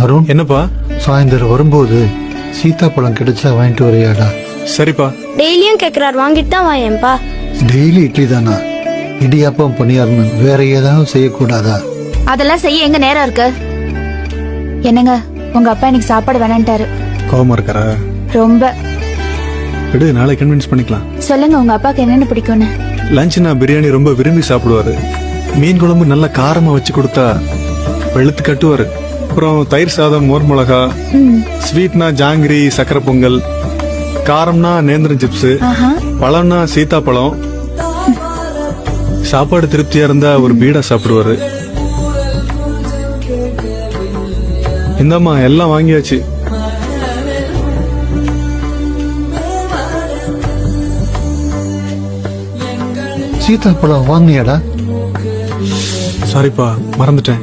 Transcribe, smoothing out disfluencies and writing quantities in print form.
அருண், என்னப்பா? சாயந்தரம் வரும்போது சீத்தாப்பழம் கிடைச்சா வாங்கிட்டு வரையாடா? சரிப்பா. டெய்லியும் கேக்குறாரு, வாங்கிட்டு தான் வாயேன்பா. டெய்லி இட்லி தானா? இடியாப்பம் பணியாரணும் வேற ஏதாவது செய்யக்கூடாதா? அதெல்லாம் செய்ய எங்க நேரம் இருக்கு? என்னங்க, உங்க அப்பா இன்னைக்கு சாப்பாடு வேணான்ட்டாரு. கோவமா இருக்காரா? ரொம்ப. விடு, நாளை கன்வின்ஸ் பண்ணிக்கலாம். சொல்லுங்க உங்க அப்பாக்கு என்னென்ன பிடிக்கும்னு. லஞ்ச்னா பிரியாணி ரொம்ப விரும்பி சாப்பிடுவாரு. மீன் குழம்பு நல்ல காரமா வச்சு கொடுத்தா வெளுத்து கட்டுவாரு. அப்புறம் தயிர் சாதம், மோர் மிளகா. ஸ்வீட்னா ஜாங்கிரி, சக்கரை பொங்கல். காரம்னா நேந்திரம் சிப்ஸ். பழம்னா சீத்தாப்பழம். சாப்பாடு திருப்தியா இருந்தா ஒரு பீடா சாப்பிடுவாரு. இந்தாம்மா, எல்லாம் வாங்கியாச்சு. சீத்தாப்பழம் வாங்கினியாடா? சாரிப்பா, மறந்துட்டேன்.